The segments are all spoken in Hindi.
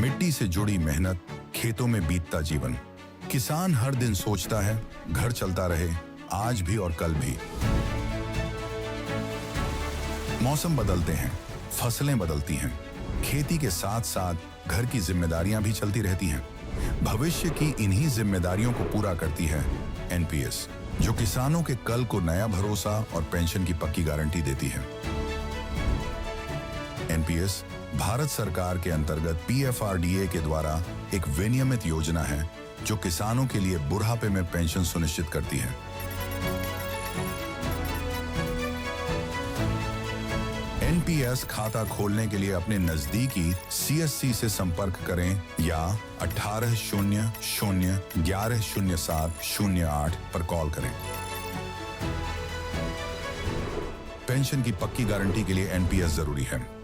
मिट्टी से जुड़ी मेहनत, खेतों में बीतता जीवन। किसान हर दिन सोचता है घर चलता रहे, आज भी और कल भी। मौसम बदलते हैं, फसलें बदलती हैं, खेती के साथ साथ घर की जिम्मेदारियां भी चलती रहती हैं। भविष्य की इन्हीं जिम्मेदारियों को पूरा करती है एनपीएस, जो किसानों के कल को नया भरोसा और पेंशन की पक्की गारंटी देती है। एनपीएस भारत सरकार के अंतर्गत पीएफआरडीए के द्वारा एक विनियमित योजना है जो किसानों के लिए बुढ़ापे में पेंशन सुनिश्चित करती है। एनपीएस खाता खोलने के लिए अपने नजदीकी सीएससी से संपर्क करें या 1800-1107-08 पर कॉल करें। पेंशन की पक्की गारंटी के लिए एनपीएस जरूरी है।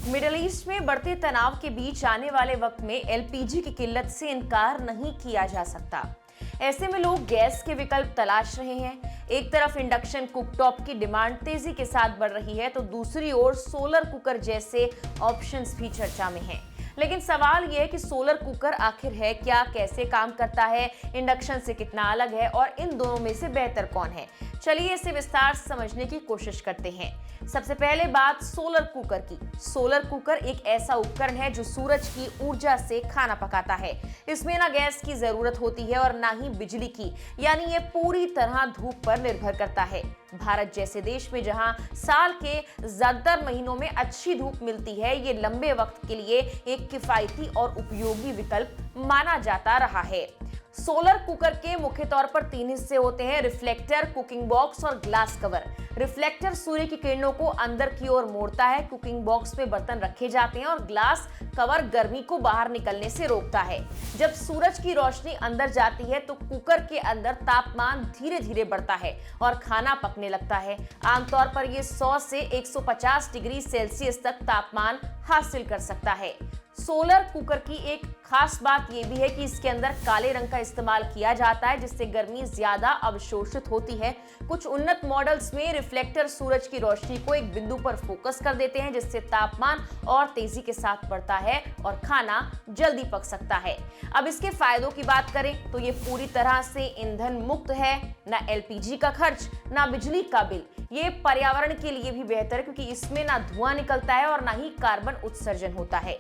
मिडिल ईस्ट में बढ़ते तनाव के बीच आने वाले वक्त में एलपीजी की किल्लत से इनकार नहीं किया जा सकता। ऐसे में लोग गैस के विकल्प तलाश रहे हैं। एक तरफ इंडक्शन कुकटॉप की डिमांड तेजी के साथ बढ़ रही है, तो दूसरी ओर सोलर कुकर जैसे ऑप्शंस भी चर्चा में हैं। लेकिन सवाल यह है कि सोलर कुकर आखिर है क्या, कैसे काम करता है, इंडक्शन से कितना अलग है और इन दोनों में से बेहतर कौन है। चलिए इसे विस्तार से समझने की कोशिश करते हैं। सबसे पहले बात सोलर कुकर की। सोलर कुकर एक ऐसा उपकरण है जो सूरज की ऊर्जा से खाना पकाता है। इसमें ना गैस की जरूरत होती है और ना ही बिजली की, यानी ये पूरी तरह धूप पर निर्भर करता है। भारत जैसे देश में जहां साल के ज्यादातर महीनों में अच्छी धूप मिलती है, ये लंबे वक्त के लिए एक किफायती और उपयोगी विकल्प माना जाता रहा है। सोलर कुकर के मुख्य तौर पर 3 हिस्से होते हैं: रिफ्लेक्टर, कुकिंग बॉक्स और ग्लास कवर। रिफ्लेक्टर सूर्य की किरणों को अंदर की ओर मोड़ता है, कुकिंग बॉक्स में बर्तन रखे जाते हैं और ग्लास कवर गर्मी को बाहर निकलने से रोकता है। जब सूरज की रोशनी अंदर जाती है तो कुकर के अंदर तापमान धीरे धीरे बढ़ता है और खाना पकने लगता है। आमतौर पर यह 100 से 150 डिग्री सेल्सियस तक तापमान हासिल कर सकता है। सोलर कुकर की एक खास बात यह भी है कि इसके अंदर काले रंग का इस्तेमाल किया जाता है, जिससे गर्मी ज्यादा अवशोषित होती है। कुछ उन्नत मॉडल्स में रिफ्लेक्टर सूरज की रोशनी को एक बिंदु पर फोकस कर देते हैं, जिससे तापमान और तेजी के साथ बढ़ता है और खाना जल्दी पक सकता है। अब इसके फायदों की बात करें तो ये पूरी तरह से ईंधन मुक्त है, ना एलपीजी का खर्च, ना बिजली का बिल। ये पर्यावरण के लिए भी बेहतर है क्योंकि इसमें ना धुआं निकलता है और ना ही कार्बन उत्सर्जन होता है।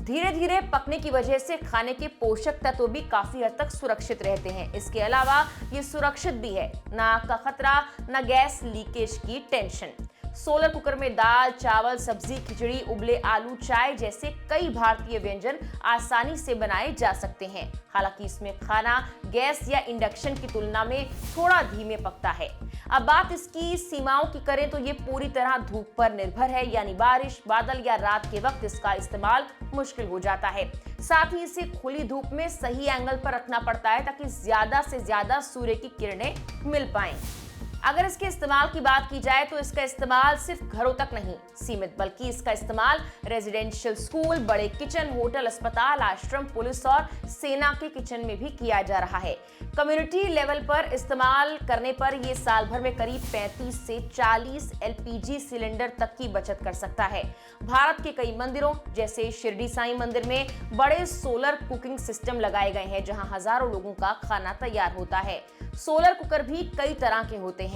धीरे धीरे पकने की वजह से खाने के पोषक तत्व भी काफी हद तक सुरक्षित रहते हैं। इसके अलावा ये सुरक्षित भी है, ना आग का खतरा, ना गैस लीकेज की टेंशन। सोलर कुकर में दाल, चावल, सब्जी, खिचड़ी, उबले आलू, चाय जैसे कई भारतीय व्यंजन आसानी से बनाए जा सकते हैं। हालांकि इसमें खाना गैस या इंडक्शन की तुलना में थोड़ा धीमे पकता है। अब बात इसकी सीमाओं की करें तो ये पूरी तरह धूप पर निर्भर है, यानी बारिश, बादल या रात के वक्त इसका इस्तेमाल मुश्किल हो जाता है। साथ ही इसे खुली धूप में सही एंगल पर रखना पड़ता है ताकि ज्यादा से ज्यादा सूर्य की किरणें मिल पाएं। अगर इसके इस्तेमाल की बात की जाए तो इसका इस्तेमाल सिर्फ घरों तक नहीं सीमित, बल्कि इसका इस्तेमाल रेजिडेंशियल, स्कूल, बड़े किचन, होटल, अस्पताल, आश्रम, पुलिस और सेना के किचन में भी किया जा रहा है। कम्युनिटी लेवल पर इस्तेमाल करने पर यह साल भर में करीब 35 से 40 एलपीजी सिलेंडर तक की बचत कर सकता है। भारत के कई मंदिरों जैसे शिरडी साईं मंदिर में बड़े सोलर कुकिंग सिस्टम लगाए गए हैं, जहां हजारों लोगों का खाना तैयार होता है। सोलर कुकर भी कई तरह के होते हैं।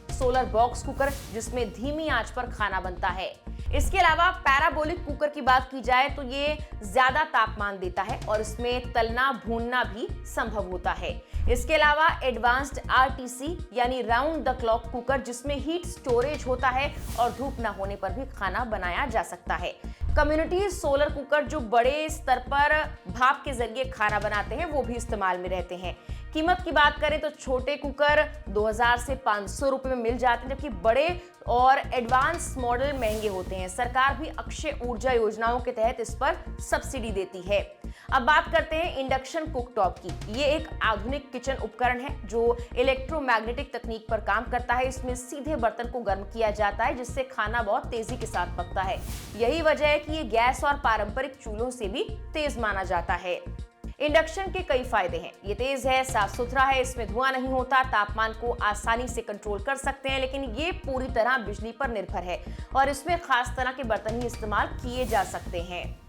सोलर बॉक्स कुकर, जिसमें धीमी आंच पर खाना बनता है। इसके अलावा पैराबोलिक कुकर की बात की जाए तो ये ज्यादा तापमान देता है और इसमें तलना भूनना भी संभव होता है। इसके अलावा एडवांस्ड आरटीसी यानी राउंड द क्लॉक कुकर, जिसमें हीट स्टोरेज होता है और धूप न होने पर भी खाना बनाया जा सकता है। कम्युनिटी सोलर कुकर जो बड़े स्तर पर भाप के जरिए खाना बनाते हैं, वो भी इस्तेमाल में रहते हैं। कीमत की बात करें तो छोटे कुकर 2000 से 500 रुपए में मिल जाते हैं, जबकि बड़े और एडवांस मॉडल महंगे होते हैं। सरकार भी अक्षय ऊर्जा योजनाओं के तहत इस पर सब्सिडी देती है। अब बात करते हैं इंडक्शन कुकटॉप की। ये एक आधुनिक किचन उपकरण है जो इलेक्ट्रोमैग्नेटिक तकनीक पर काम करता है। इसमें सीधे बर्तन को गर्म किया जाता है, जिससे खाना बहुत तेजी के साथ पकता है। यही वजह है कि ये गैस और पारंपरिक चूल्हों से भी तेज माना जाता है। इंडक्शन के कई फायदे हैं। ये तेज है, साफ सुथरा है, इसमें धुआं नहीं होता, तापमान को आसानी से कंट्रोल कर सकते हैं, लेकिन ये पूरी तरह बिजली पर निर्भर है और इसमें खास तरह के बर्तन ही इस्तेमाल किए जा सकते हैं।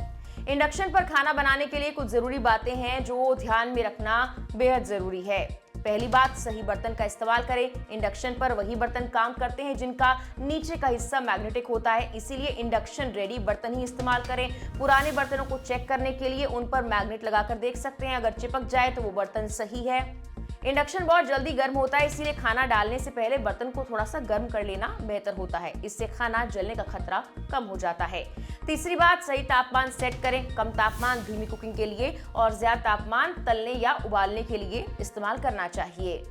इंडक्शन पर खाना बनाने के लिए कुछ जरूरी बातें हैं जो ध्यान में रखना बेहद जरूरी है। पहली बात, सही बर्तन का इस्तेमाल करें। इंडक्शन पर वही बर्तन काम करते हैं जिनका नीचे का हिस्सा मैग्नेटिक होता है, इसीलिए इंडक्शन रेडी बर्तन ही इस्तेमाल करें। पुराने बर्तनों को चेक करने के लिए उन पर मैग्नेट लगाकर देख सकते हैं, अगर चिपक जाए तो वो बर्तन सही है। इंडक्शन बहुत जल्दी गर्म होता है, इसीलिए खाना डालने से पहले बर्तन को थोड़ा सा गर्म कर लेना बेहतर होता है, इससे खाना जलने का खतरा कम हो जाता है। तीसरी बात, सही तापमान सेट करें। कम तापमान धीमी कुकिंग के लिए और ज्यादा तापमान तलने या उबालने के लिए इस्तेमाल करना चाहिए।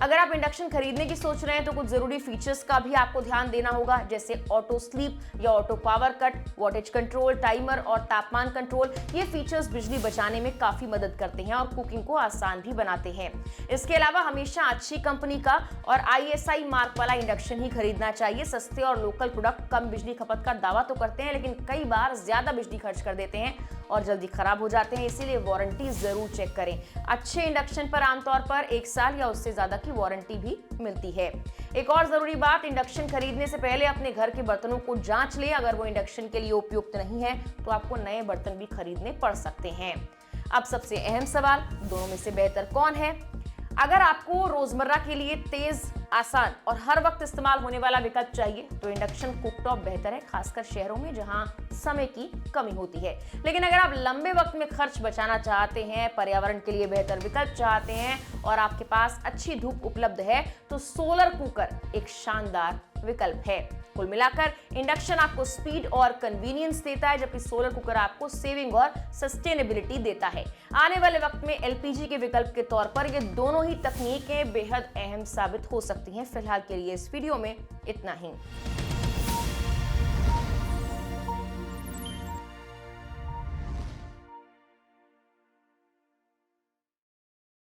अगर आप इंडक्शन खरीदने की सोच रहे हैं तो कुछ जरूरी फीचर्स का भी आपको ध्यान देना होगा, जैसे ऑटो स्लीप या auto power cut, wattage control, timer और तापमान कंट्रोल। ये फीचर्स बिजली बचाने में काफी मदद करते हैं और कुकिंग को आसान भी बनाते हैं। इसके अलावा हमेशा अच्छी कंपनी का और ISI मार्क वाला इंडक्शन ही खरीदना चाहिए। सस्ते और लोकल प्रोडक्ट कम बिजली खपत का दावा तो करते हैं, लेकिन कई बार ज्यादा बिजली खर्च कर देते हैं और जल्दी खराब हो जाते हैं, इसीलिए वारंटी जरूर चेक करें। अच्छे इंडक्शन पर आमतौर पर 1 साल या उससे ज्यादा की वारंटी भी मिलती है। एक और जरूरी बात, इंडक्शन खरीदने से पहले अपने घर के बर्तनों को जांच लें। अगर वो इंडक्शन के लिए उपयुक्त नहीं है तो आपको नए बर्तन भी खरीदने पड़ सकते हैं। अब सबसे अहम सवाल, दोनों में से बेहतर कौन है? अगर आपको रोजमर्रा के लिए तेज, आसान और हर वक्त इस्तेमाल होने वाला विकल्प चाहिए तो इंडक्शन कुकटॉप बेहतर है, खासकर शहरों में जहां समय की कमी होती है। लेकिन अगर आप लंबे वक्त में खर्च बचाना चाहते हैं, पर्यावरण के लिए बेहतर विकल्प चाहते हैं और आपके पास अच्छी धूप उपलब्ध है तो सोलर कुकर एक शानदार विकल्प है। कुल मिलाकर इंडक्शन आपको स्पीड और कन्वीनियंस देता है, जबकि सोलर कुकर आपको सेविंग और सस्टेनेबिलिटी देता है। आने वाले वक्त में LPG के विकल्प के तौर पर ये दोनों ही तकनीकें बेहद अहम साबित हो सकती हैं। फिलहाल के लिए इस वीडियो में इतना ही।